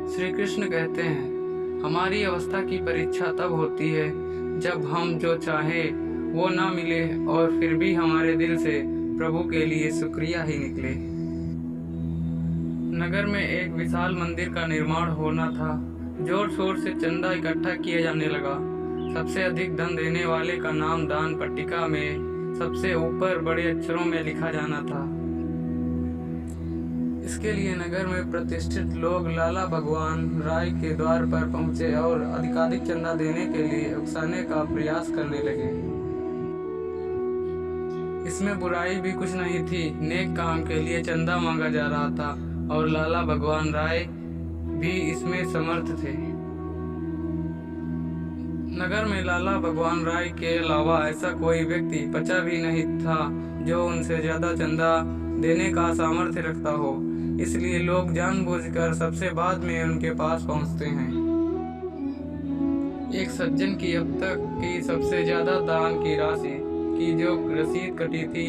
श्री कृष्ण कहते हैं, हमारी अवस्था की परीक्षा तब होती है जब हम जो चाहें वो ना मिले और फिर भी हमारे दिल से प्रभु के लिए शुक्रिया ही निकले। नगर में एक विशाल मंदिर का निर्माण होना था। जोर शोर से चंदा इकट्ठा किया जाने लगा। सबसे अधिक धन देने वाले का नाम दान पट्टिका में सबसे ऊपर बड़े अक्षरों में लिखा जाना था। इसके लिए नगर में प्रतिष्ठित लोग लाला भगवान राय के द्वार पर पहुंचे और अधिकाधिक चंदा देने के लिए उकसाने का प्रयास करने लगे। इसमें बुराई भी कुछ नहीं थी। नेक काम के लिए चंदा मांगा जा रहा था और लाला भगवान राय भी इसमें समर्थ थे। नगर में लाला भगवान राय के अलावा ऐसा कोई व्यक्ति बचा भी नहीं था जो उनसे ज्यादा चंदा देने का सामर्थ्य रखता हो। इसलिए लोग जानबूझकर सबसे बाद में उनके पास पहुंचते हैं। एक सज्जन की अब तक की सबसे ज्यादा दान की राशि की जो रसीद कटी थी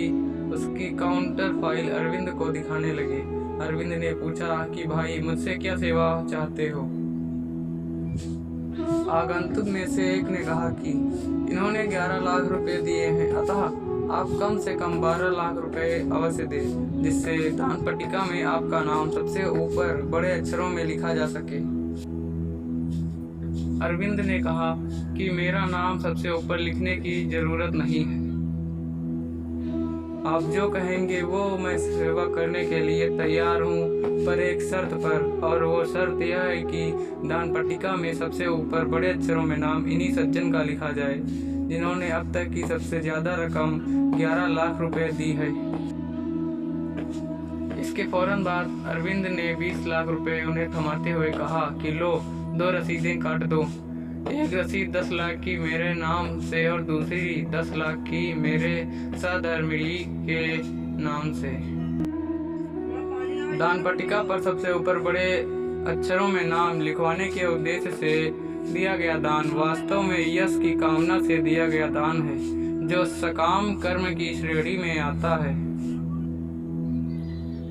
उसकी काउंटर फाइल अरविंद को दिखाने लगे। अरविंद ने पूछा कि भाई मुझसे क्या सेवा चाहते हो। आगंतुक में से एक ने कहा कि इन्होंने 11 लाख रुपए दिए हैं, अतः आप कम से कम 12 लाख रुपए अवश्य दें, जिससे दान पट्टिका में आपका नाम सबसे ऊपर बड़े अक्षरों में लिखा जा सके। अरविंद ने कहा कि मेरा नाम सबसे ऊपर लिखने की जरूरत नहीं है। आप जो कहेंगे वो मैं सेवा करने के लिए तैयार हूँ, पर एक शर्त पर, और वो शर्त यह है कि दान पट्टिका में सबसे ऊपर बड़े अक्षरों में नाम इन्हीं सज्जन का लिखा जाए जिन्होंने अब तक की सबसे ज्यादा रकम 11 लाख रुपए दी है। इसके फौरन बाद अरविंद ने 20 लाख रुपए उन्हें थमाते हुए कहा कि लो 2 रसीदें काट दो। एक रसीद 10 लाख की मेरे नाम से और दूसरी 10 लाख की मेरे सहधर्मिणी के नाम से। दान पट्टिका पर सबसे ऊपर बड़े अक्षरों में नाम लिखवाने के उद्देश्य से दिया गया दान वास्तव में यश की कामना से दिया गया दान है, जो सकाम कर्म की श्रेणी में आता है।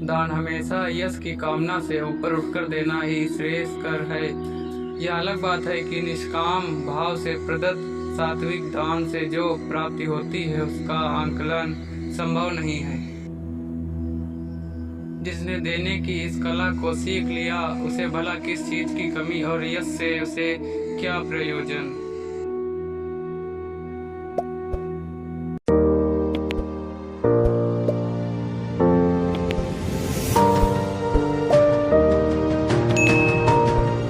दान हमेशा यश की कामना से ऊपर उठकर देना ही श्रेयस्कर है। यह अलग बात है कि निष्काम भाव से प्रदत्त सात्विक दान से जो प्राप्ति होती है उसका आंकलन संभव नहीं है। जिसने देने की इस कला को सीख लिया उसे भला किस चीज की कमी और यश से उसे क्या प्रयोजन।